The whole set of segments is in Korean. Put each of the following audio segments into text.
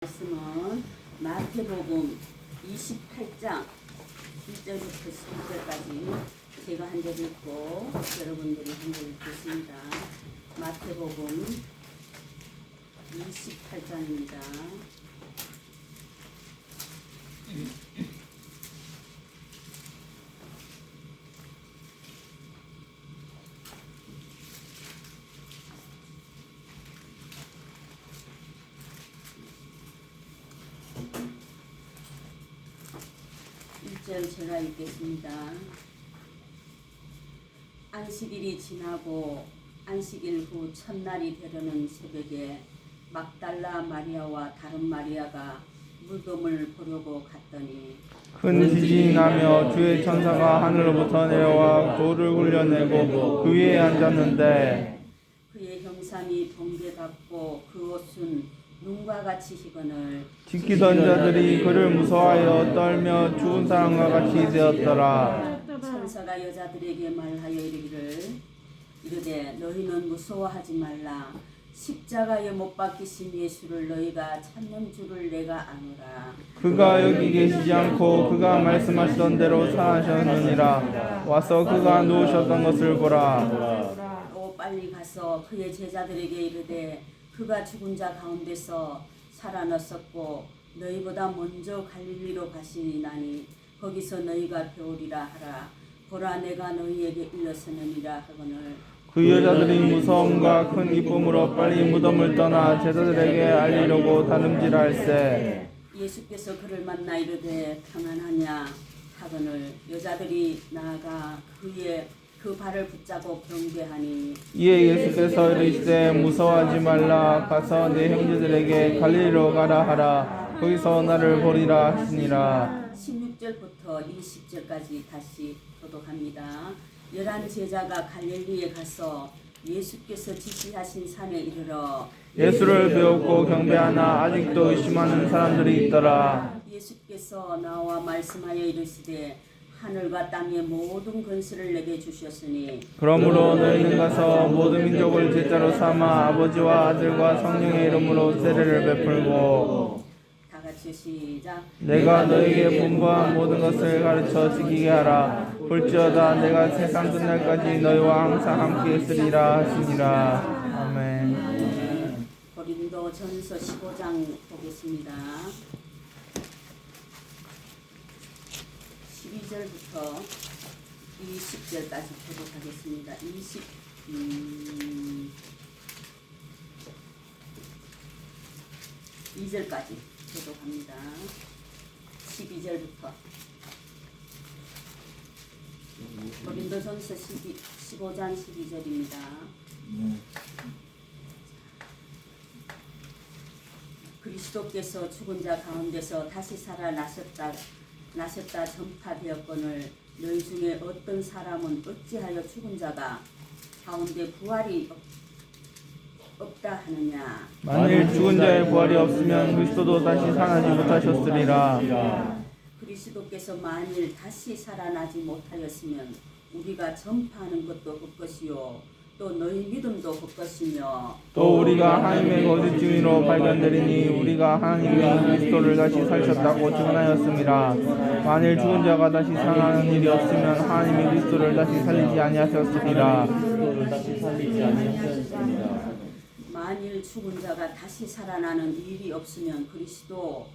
말씀은 마태복음 28장 1절부터 11절까지 제가 한 절 읽고 여러분들이 한 절 읽겠습니다. 마태복음 28장입니다. 제가 읽겠습니다. 안식일이 지나고 안식일 후 첫날이 되려는 새벽에 막달라 마리아와 다른 마리아가 무덤을 보려고 갔더니 큰 지진이 나며 주의 천사가 하늘로부터 내려와 돌을 굴려내고 그 위에 앉았는데 그의 형상이 번개 같고 그 옷은 눈과 같이 희거늘 지키던 자들이 그를 무서워하여 떨며 죽은 사람과 같이 되었더라. 천사가 여자들에게 말하여 이르되 너희는 무서워하지 말라. 십자가에 못 박히신 예수를 너희가 찾는 줄을 내가 아노라. 그가 여기 계시지 않고 그가 말씀하시던 대로 살아나셨느니라. 와서 그가 누우셨던 것을 보라. 또 빨리 가서 그의 제자들에게 이르되 그가 죽은 자 가운데서 살아났었고 너희보다 먼저 갈릴리로 가시나니 거기서 너희가 배우리라 하라. 보라 내가 너희에게 일러서느니라 하거늘 그 여자들이 무서움과 큰 기쁨으로 빨리 무덤을 떠나 제자들에게 알리려고 다름질할세. 예수께서 그를 만나 이르되 평안하냐 하거늘 여자들이 나아가 그 발을 붙잡고 경배하니 이에 예수께서 이르시되 무서워하지 말라. 가서 내 형제들에게 갈릴리로 가라 하라. 거기서 나를 보리라 하시니라. 16절부터 20절까지 다시 교독합니다. 11 제자가 갈릴리에 가서 예수께서 지시하신 산에 이르러 예수를 배웠고 경배하나 아직도 의심하는 사람들이 있더라. 예수께서 나와 말씀하여 이르시되 하늘과 땅의 모든 권세를 내게 주셨으니 그러므로 너희는 가서 모든 민족을 제자로 삼아 아버지와 아들과 성령의 이름으로 세례를 베풀고 다 같이 시작. 내가 너희에게 분부한 모든 것을 가르쳐 지키게 하라. 볼지어다 내가 세상 끝날까지 너희와 항상 함께 있으리라 하시니라. 아멘. 고린도전서 15장 보겠습니다. 12절부터 20절까지 교독하겠습니다. 22절까지 교독합니다. 12절부터 고린도전서 15장 12절입니다. 그리스도께서 죽은 자 가운데서 다시 살아나셨다 전파되었거늘 너희 중에 어떤 사람은 어찌하여 죽은 자가 가운데 부활이 없다 하느냐. 만일 죽은 자의 부활이 없으면 그리스도도 다시 살아나지 못하셨으리라. 그리스도께서 만일 다시 살아나지 못하였으면 우리가 전파하는 것도 헛것이요 또 너희 믿음도 헛것이며 또 우리가 하나님의 거짓 증인으로 발견되리니 우리가 하나님이 그리스도를 다시 살렸다고 증언하였습니다. 만일 죽은 자가 다시 살아나는 일이 없으면 하나님이 그리스도를 다시 살리지 아니하셨으리라. 만일 죽은 자가 다시 살아나는 일이 없으면 그리스도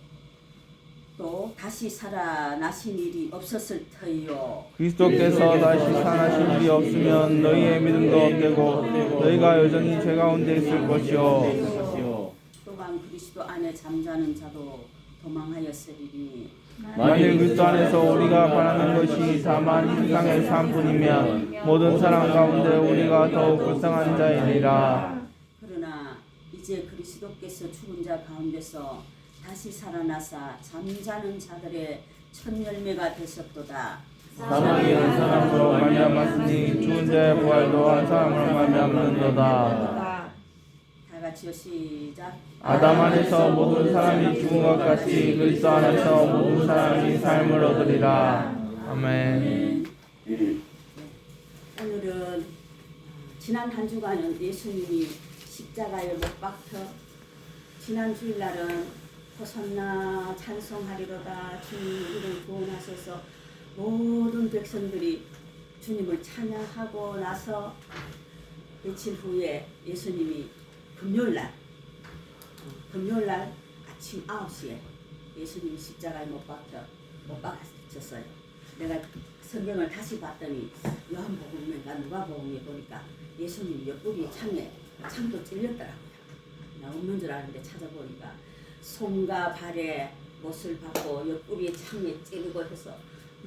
또 다시 살아나신 일이 없었을 터이요. 그리스도께서 다시 살아나신 일이 없으면 너희의 믿음도 헛되고 너희가 여전히 죄 가운데 있을 것이요. 또한 그리스도 안에 잠자는 자도 도망하였으리니 만일 그리스도 안에서 우리가 바라는 것이 다만 이 세상의 삶뿐이면 모든 사람 가운데 우리가 더욱 불쌍한 자이니라. 그러나 이제 그리스도께서 죽은 자 가운데서 다시 살아나사 잠자는 자들의 첫 열매가 되셨도다. 사망이 한 사람으로 말미암았으니 죽은 자의 부활도 한 사람으로 말미암는도다. 다 같이요 시작. 아담 안에서 모든 사람이 죽은 것 같이 그리스도 안에서 모든 사람이 삶을 얻으리라. 아멘. 오늘은 지난 한 주간은 예수님이 십자가에 못 박혀 지난 주일날은 호산나 찬송하리로다. 주님 우리를 구원하소서. 모든 백성들이 주님을 찬양하고 나서 며칠 후에 예수님이 금요일날 아침 9시에 예수님이 십자가에 못 박혔어요. 내가 성경을 다시 봤더니 요한복음인가 누가복음에 보니까 예수님이 옆구리 창도 찔렸더라고요. 나 없는 줄 알았는데 찾아보니까 손과 발에 못을 받고 옆구리에 창에 찔리고 해서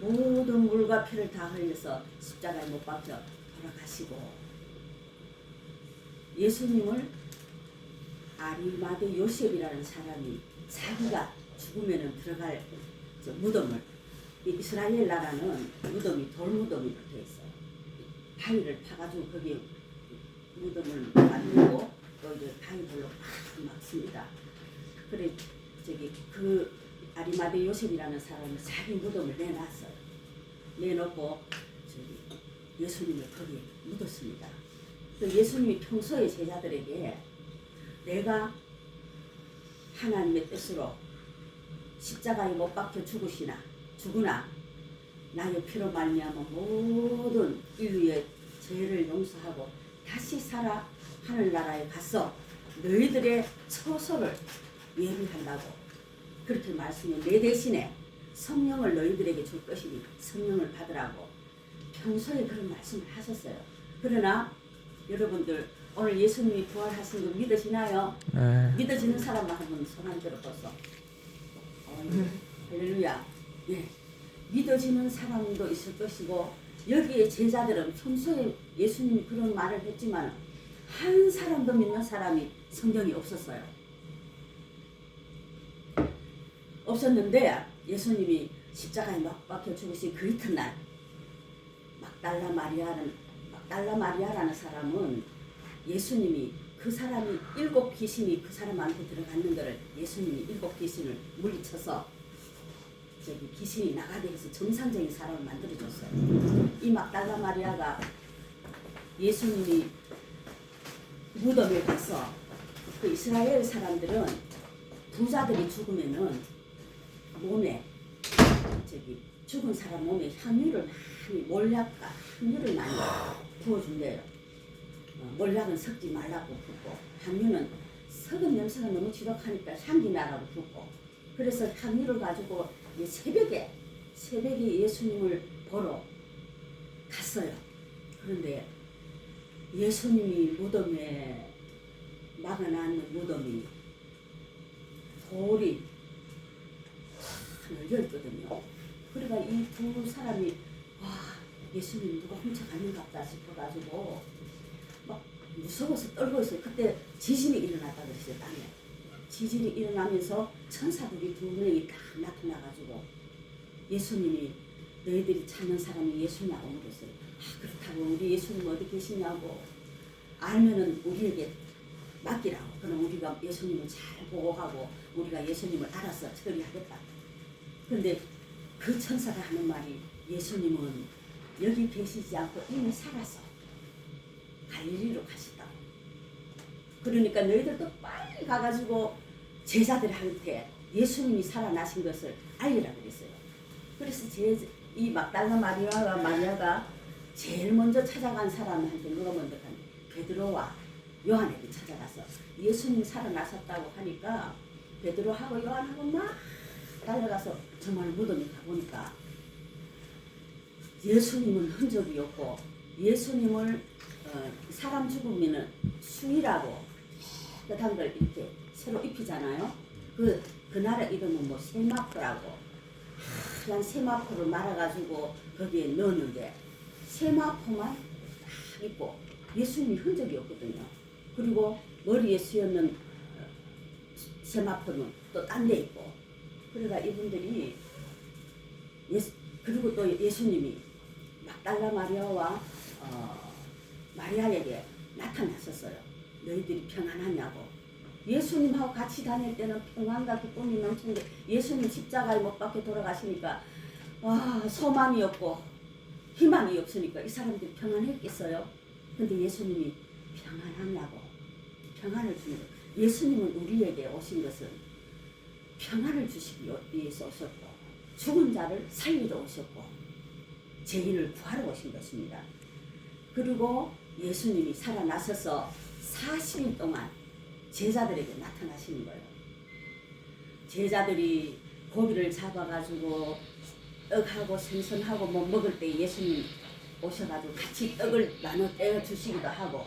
모든 물과 피를 다 흘려서 십자가에 못 박혀 돌아가시고, 예수님을 아리마대 요셉이라는 사람이 자기가 죽으면 들어갈 무덤을, 이스라엘 나라는 무덤이 돌무덤으로 되어 있어요. 바위를 파가지고 거기에 무덤을 만들고 또 이제 바위들로 막 씁니다. 그래 그 아리마대 요셉이라는 사람이 자기 무덤을 내놨어요. 내놓고 예수님을 거기에 묻었습니다. 그 예수님이 평소에 제자들에게 내가 하나님의 뜻으로 십자가에 못 박혀 죽으나 나의 피로 말미암아 모든 인류의 죄를 용서하고 다시 살아 하늘나라에 가서 너희들의 처소를 예비한다고 그렇게 말씀해. 내 대신에 성령을 너희들에게 줄 것이니 성령을 받으라고 평소에 그런 말씀을 하셨어요. 그러나 여러분들 오늘 예수님이 부활하신 거 믿으시나요? 네. 믿어지는 사람만 한번 손 안 들어보소. 할렐루야. 예. 믿어지는 사람도 있을 것이고, 여기에 제자들은 평소에 예수님이 그런 말을 했지만 한 사람도 믿는 사람이 성경이 없었어요. 없었는데 예수님이 십자가에 못 박혀 죽으신 그 이튿날 막달라 마리아라는 사람은 예수님이 그 사람이 7 귀신이 그 사람한테 들어갔는 거를 예수님이 7 귀신을 물리쳐서 귀신이 나가게 해서 정상적인 사람을 만들어줬어요. 이 막달라 마리아가 예수님이 무덤에 가서, 그 이스라엘 사람들은 부자들이 죽으면은 몸에 죽은 사람 몸에 향유를 많이, 몰약과 향유를 많이 부어준대요. 몰약은 섞지 말라고 붓고, 향유는 썩은 냄새가 너무 지독하니까 향기 나라고 붓고, 그래서 향유를 가지고 새벽에 예수님을 보러 갔어요. 그런데 예수님이 무덤에 막아놨는 무덤이 돌이 열려있거든요. 그러니까 이 두 사람이 와, 예수님 누가 훔쳐가는가 보다 싶어가지고 막 무서워서 떨고 있어요. 그때 지진이 일어났다 그랬어요. 땅에 지진이 일어나면서 천사들이 2명이 딱 나타나가지고 예수님이 너희들이 찾는 사람이 예수냐고 물었어요. 그렇다고 우리 예수님 어디 계시냐고, 알면은 우리에게 맡기라고. 그럼 우리가 예수님을 잘 보호하고 우리가 예수님을 알아서 처리하겠다. 그런데 그 천사가 하는 말이, 예수님은 여기 계시지 않고 이미 살아서 갈릴리로 가시다고. 그러니까 너희들도 빨리 가가지고 제자들한테 예수님이 살아나신 것을 알리라 그랬어요. 그래서 이 막달라 마리아가 제일 먼저 찾아간 사람한테 누가 먼저 가니? 베드로와 요한에게 찾아가서 예수님 살아나셨다고 하니까 베드로하고 요한하고 막 달려가서 정말 무덤에 가보니까 예수님은 흔적이 없고, 예수님을 사람 죽으면은 수의라고 깨끗한 걸 이렇게 새로 입히잖아요. 그 나라 이름은 세마포라고, 하얀 세마포를 말아가지고 거기에 넣었는데 세마포만 딱 입고 예수님이 흔적이 없거든요. 그리고 머리에 씌었는 세마포는 또 딴 데 있고, 그러니까 이분들이 그리고 또 예수님이 막달라 마리아와 마리아에게 나타나셨어요. 너희들이 평안하냐고. 예수님하고 같이 다닐 때는 평안과 기쁨이 넘치는데 예수님 십자가에 못 박혀 돌아가시니까 소망이 없고 희망이 없으니까 이 사람들이 평안했겠어요? 근데 예수님이 평안하냐고, 평안을 주는 거예요. 예수님은 우리에게 오신 것은 평안을 주시기 위해서 오셨고 죽은 자를 살리러 오셨고 죄인을 구하러 오신 것입니다. 그리고 예수님이 살아나셔서 40일 동안 제자들에게 나타나시는 거예요. 제자들이 고기를 잡아가지고 떡하고 생선하고 뭐 먹을 때 예수님 오셔가지고 같이 떡을 나눠 떼어 주시기도 하고,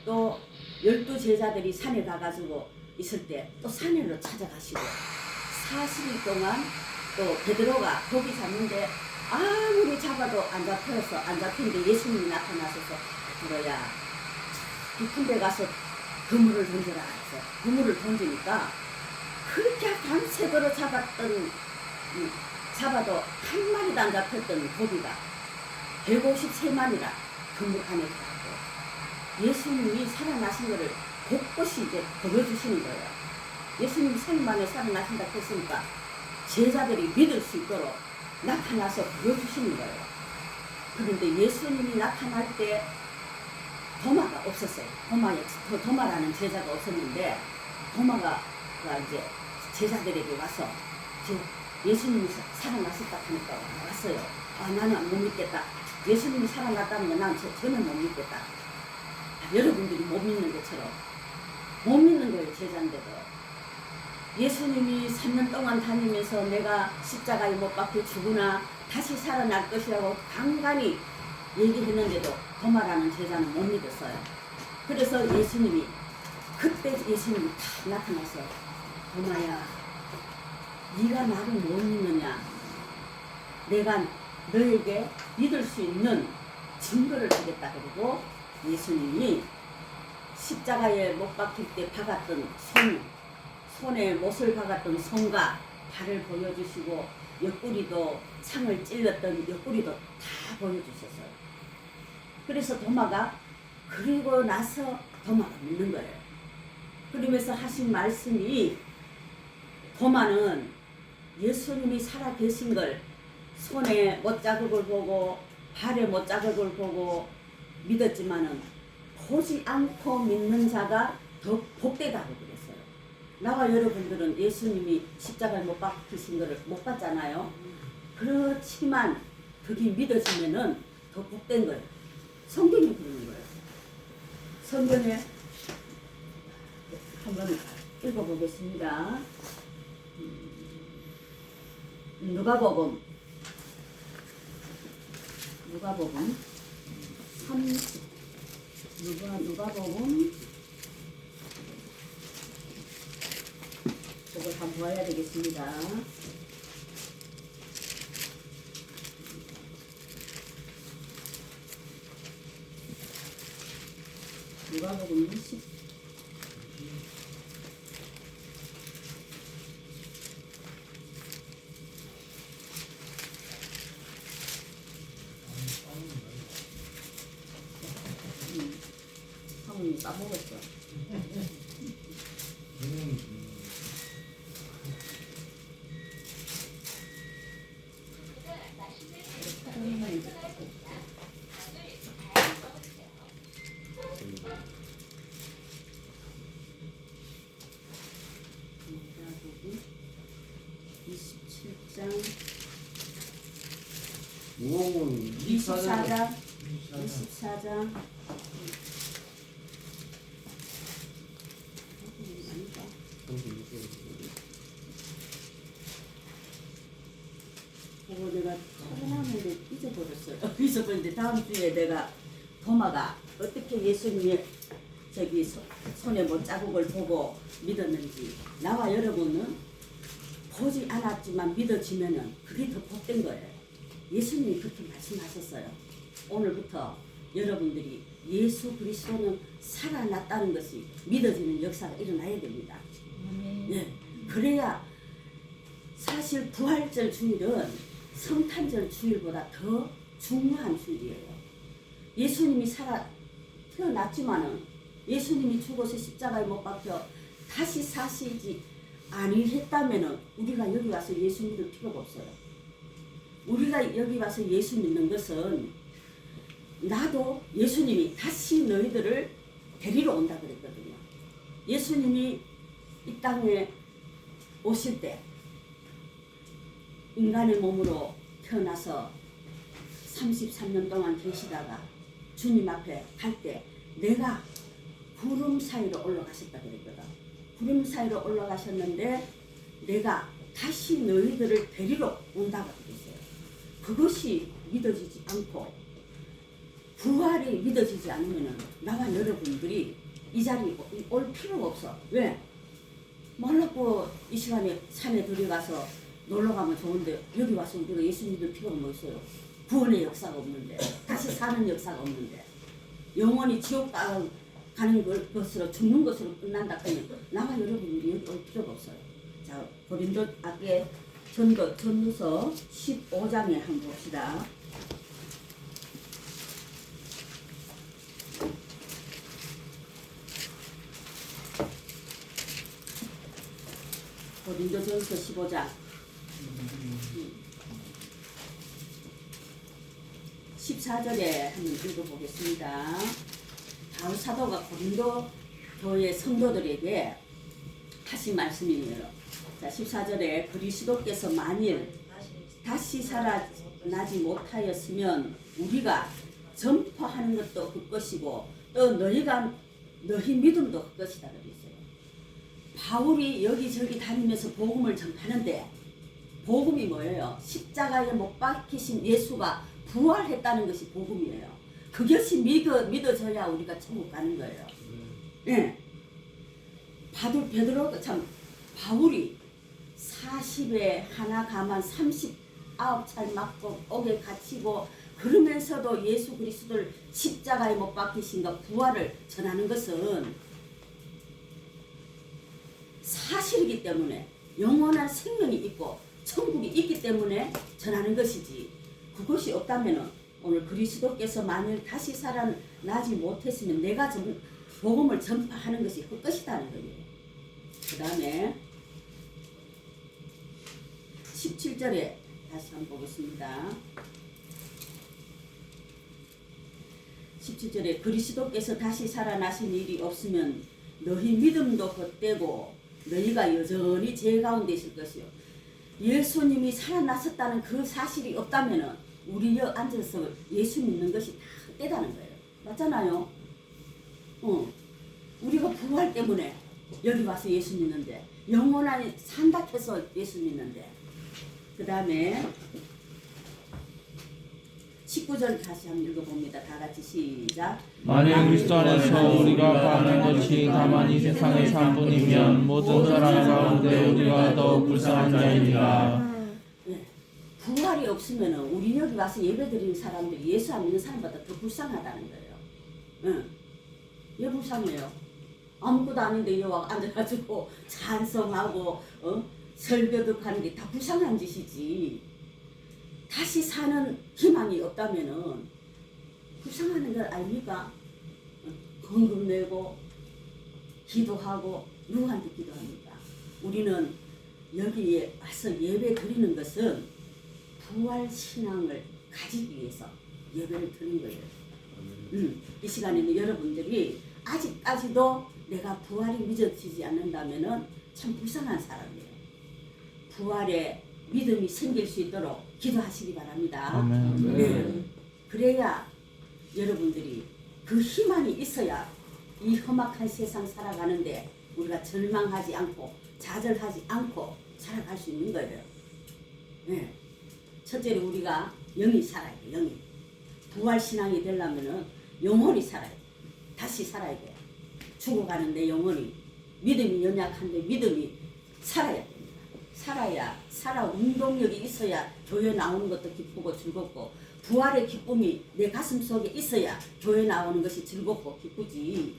또 12제자들이 산에 가가지고 있을 때 또 산으로 찾아가시고, 40일 동안 또 베드로가 고기 잡는데 아무리 잡아도 안 잡히는데 예수님이 나타나셔서 베드로야 깊은 데 가서 그물을 던져라 해서 그물을 던지니까 그렇게 밤새도록 잡아도 한 마리도 안 잡혔던 고기가 153마리나 그물 안에 들어가고, 예수님이 살아나신 것을 곳곳이 이제 보여주시는 거예요. 예수님이 3일 만에 살아나신다 했으니까 제자들이 믿을 수 있도록 나타나서 보여주시는 거예요. 그런데 예수님이 나타날 때 도마가 없었어요. 도마라는 제자가 없었는데, 도마가 이제 제자들에게 와서 예수님이 살아나셨다 하니까 왔어요. 나는 못 믿겠다. 예수님이 살아났다는 건 난 전혀 못 믿겠다. 여러분들이 못 믿는 것처럼 못 믿는 거예요. 제자인데도 예수님이 3년 동안 다니면서 내가 십자가에 못 박혀 죽으나 다시 살아날 것이라고 간간히 얘기했는데도 도마라는 제자는 못 믿었어요. 그래서 예수님이 그때 예수님이 딱 나타나서 도마야, 네가 나를 못 믿느냐? 내가 너에게 믿을 수 있는 증거를 주겠다. 그리고 예수님이 십자가에 못 박힐 때 박았던 손에 못을 박았던 손과 발을 보여주시고, 옆구리도 창을 찔렀던 옆구리도 다 보여주셨어요. 그래서 도마가, 그리고 나서 도마가 믿는 거예요. 그러면서 하신 말씀이, 도마는 예수님이 살아계신 걸 손에 못자국을 보고 발에 못자국을 보고 믿었지만은 보지 않고 믿는 자가 더 복되다고 그랬어요. 나와 여러분들은 예수님이 십자가에 못 박히신 것을 못 봤잖아요. 그렇지만 그게 믿어지면은 더 복된 거예요. 성경이 그러는 거예요. 성경에 한번 읽어보겠습니다. 누가복음 30, 누가복음 그걸 한번 봐야 되겠습니다. 누가복음 10 까먹었어. 무거운 24장 그거 내가 촬영하는데 잊어버렸어요. 잊어버렸는데 다음 주에 내가 도마가 어떻게 예수님의 저기 손에 뭐 자국을 보고 믿었는지, 나와 여러분은 보지 않았지만 믿어지면은 그게 더 복된 거예요. 예수님이 그렇게 말씀하셨어요. 오늘부터 여러분들이 예수 그리스도는 살아났다는 것이 믿어지는 역사가 일어나야 됩니다. 네. 그래야 사실 부활절 주일은 성탄절 주일보다 더 중요한 주일이에요. 예수님이 태어났지만은 예수님이 죽어서 십자가에 못 박혀 다시 사시지 아니했다면은 우리가 여기 와서 예수 믿을 필요가 없어요. 우리가 여기 와서 예수 믿는 것은, 나도 예수님이 다시 너희들을 데리러 온다 그랬거든요. 예수님이 이 땅에 오실 때 인간의 몸으로 태어나서 33년 동안 계시다가 주님 앞에 갈 때 내가 구름 사이로 올라가셨다 그랬거든. 구름 사이로 올라가셨는데 내가 다시 너희들을 데리러 온다고 그랬어요. 그것이 믿어지지 않고 부활이 믿어지지 않으면 나와 여러분들이 이 자리에 올 필요가 없어. 왜? 몰랐고 이 시간에 산에 들어가서 놀러가면 좋은데 여기 와서 우리가 예수 믿을 필요가 뭐 있어요? 구원의 역사가 없는데, 다시 사는 역사가 없는데, 영원히 지옥 가는 것으로 죽는 것으로 끝난다 하면 나와 여러분들이 여기 올 필요가 없어요. 자, 고린도 앞에 전도서 15장에 한번 봅시다. 고린도전서 15장 14절에 한번 읽어보겠습니다. 바울 사도가 고린도 교회 성도들에게 하신 말씀이에요. 자, 14절에 그리스도께서 만일 다시 살아나지 못하였으면 우리가 전파하는 것도 그 것이고 또 너희 믿음도 그 것이다 그랬어요. 바울이 여기저기 다니면서 복음을 전하는데 복음이 뭐예요? 십자가에 못 박히신 예수가 부활했다는 것이 복음이에요. 그것이 믿어져야 우리가 천국 가는 거예요. 예. 베드로가 참 바울이 40에 하나 가만 39찰 맞고 옥에 갇히고 그러면서도 예수 그리스도를 십자가에 못 박히신가 부활을 전하는 것은 사실이기 때문에 영원한 생명이 있고 천국이 있기 때문에 전하는 것이지 그것이 없다면 오늘 그리스도께서 만일 다시 살아나지 못했으면 내가 복음을 전파하는 것이 헛것이다는 거예요. 그 다음에 17절에 다시 한번 보겠습니다. 17절에 그리스도께서 다시 살아나신 일이 없으면 너희 믿음도 헛되고 너희가 여전히 죄 가운데 있을 것이요. 예수님이 살아나셨다는 그 사실이 없다면 우리 여기 앉아서 예수 믿는 것이 다 헛되다는 거예요. 맞잖아요. 우리가 부활 때문에 여기 와서 예수 믿는데 영원한 산다 해서 예수 믿는데 그 다음에 19절 다시 한번 읽어봅니다. 다 같이 시작. 만일 그리스도 안에서 우리가 받는 것이 다만 이 세상의 산뿐이면 모든 사람 가운데 우리가 더 불쌍한 자입니다. 부활이 없으면 우리 여기 와서 예배드리는 사람들이 예수 안 믿는 사람보다 더 불쌍하다는 거예요. 왜 불쌍해요? 아무것도 아닌데 여기 앉아가지고 찬송하고 설교도 하는 게 다 불쌍한 짓이지. 다시 사는 희망이 없다면은 불쌍한 걸 아닙니까? 헌금 내고 기도하고 누구한테 기도합니까? 우리는 여기에 와서 예배 드리는 것은 부활 신앙을 가지기 위해서 예배를 드린 거예요. 이 시간에는 여러분들이 아직까지도 내가 부활이 믿어지지 않는다면은 참 불쌍한 사람이에요. 부활에 믿음이 생길 수 있도록 기도하시기 바랍니다. 아멘. 네. 그래야 여러분들이 그 희망이 있어야 이 험악한 세상 살아가는데 우리가 절망하지 않고 좌절하지 않고 살아갈 수 있는 거예요. 네. 첫째로 우리가 영이 살아야 돼. 영이. 부활신앙이 되려면 영혼이 살아야 돼. 다시 살아야 돼. 죽어가는데 영혼이. 믿음이 연약한데 믿음이 살아야 됩니다. 살아 운동력이 있어야 교회 나오는 것도 기쁘고 즐겁고 부활의 기쁨이 내 가슴 속에 있어야 교회 나오는 것이 즐겁고 기쁘지.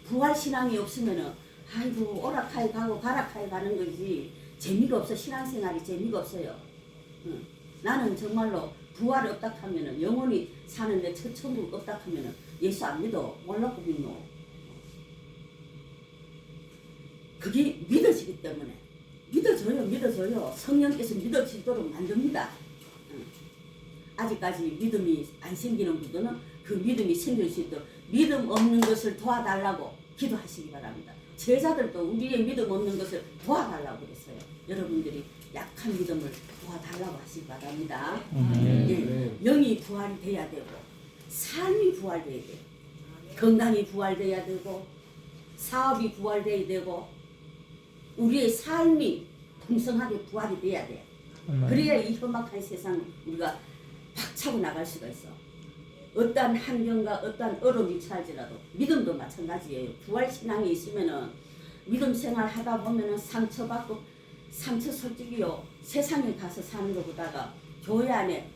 부활신앙이 없으면은 아이고 오락하게 가고 가락하게 가는 거지 재미가 없어. 신앙생활이 재미가 없어요. 나는 정말로 부활이 없다 하면은 영원히 사는데 천국 없다 하면은 예수 안 믿어. 몰라고 믿노. 그게 믿어지기 때문에 믿어져요. 성령께서 믿어지도록 만듭니다. 아직까지 믿음이 안 생기는 분들은 그 믿음이 생길 수 있도록 믿음 없는 것을 도와달라고 기도하시기 바랍니다. 제자들도 우리의 믿음 없는 것을 도와달라고 그랬어요. 여러분들이 약한 믿음을 도와달라고 하시기 바랍니다. 예, 영이 부활이 돼야 되고 삶이 부활돼야 돼요. 건강이 부활돼야 되고 사업이 부활돼야 되고 우리의 삶이 풍성하게 부활이 돼야 돼요. 그래야 이 험악한 세상 우리가 박차고 나갈 수가 있어. 어떠한 환경과 어떠한 어려움이 처할지라도 믿음도 마찬가지예요. 부활 신앙이 있으면은 믿음 생활 하다 보면은 상처받고 상처 솔직히요 세상에 가서 사는 것보다가 교회 안에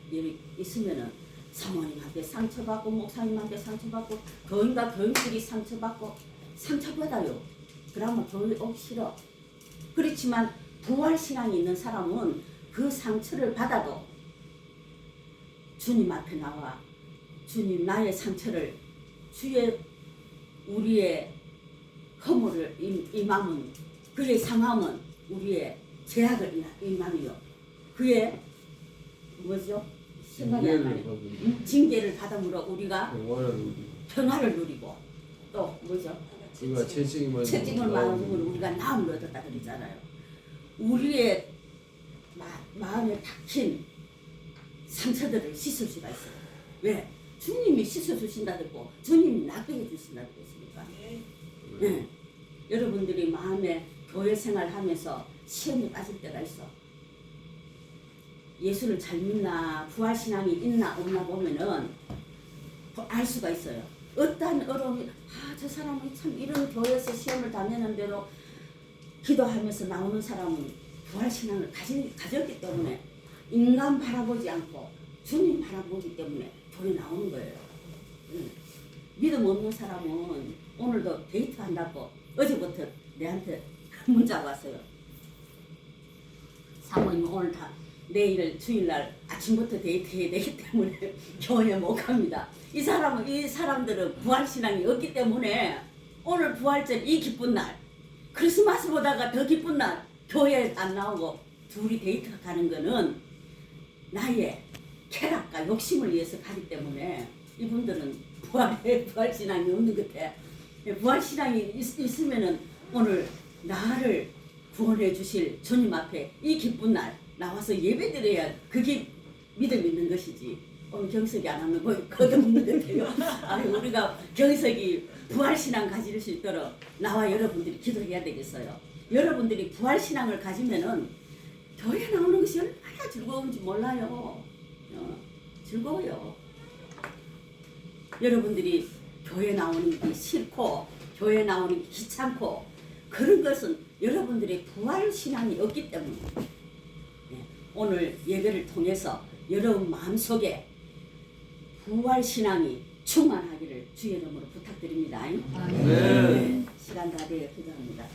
있으면은 사모님한테 상처받고 목사님한테 상처받고 교인과 교인들이 상처받고 상처받아요. 그러면 교회 오기 싫어. 그렇지만 부활 신앙이 있는 사람은 그 상처를 받아도 주님 앞에 나와 주님 나의 상처를 주의 우리의 허물을 임함은 그의 상함은 우리의 제약을 임함이요 그의 뭐죠? 생각이 안 나요. 징계를 받음으로 우리가 평화를 누리고 또 뭐죠? 우리가 채찍을 맞음으로 우리가 나음을 얻었다 그러잖아요. 우리의 마음에 닥친 상처들을 씻을 수가 있어요. 왜? 주님이 씻어주신다 그랬고 주님이 낫게 해주신다 그랬으니까. 네. 여러분들이 마음에 교회 생활하면서 시험에 빠질 때가 있어. 예수를 잘 믿나 부활신앙이 있나 없나 보면은 알 수가 있어요. 어떠한 어려움이 저 사람은 참 이런 교회에서 시험을 다 내는데도 기도하면서 나오는 사람은 부활신앙을 가졌기 때문에 인간 바라보지 않고 주님 바라보기 때문에 교회 나오는 거예요. 믿음 없는 사람은 오늘도 데이트한다고 어제부터 내한테 문자가 왔어요. 사모님 오늘 다 내일 주일날 아침부터 데이트해야 되기 때문에 교회 못 갑니다. 이 사람들은 부활신앙이 없기 때문에 오늘 부활절 이 기쁜 날 크리스마스보다가 더 기쁜 날 교회에 안 나오고 둘이 데이트 가는 거는 나의 쾌락과 욕심을 위해서 가기 때문에 이분들은 부활신앙이 없는 것 같아. 부활신앙이 있으면은 오늘 나를 구원해 주실 주님 앞에 이 기쁜 날 나와서 예배 드려야 그게 믿음 있는 것이지. 오늘 경석이 안 하면 거의 거듭먹는 것 같아요. 우리가 경석이 부활신앙 가질 수 있도록 나와 여러분들이 기도해야 되겠어요. 여러분들이 부활신앙을 가지면은 교회 나오는 것이 얼마나 즐거운지 몰라요. 즐거워요. 여러분들이 교회 나오는 게 싫고 교회 나오는 게 귀찮고 그런 것은 여러분들의 부활신앙이 없기 때문에 오늘 예배를 통해서 여러분 마음속에 부활신앙이 충만하기를 주의 이름으로 부탁드립니다. 네. 시간 다 되어 기도합니다.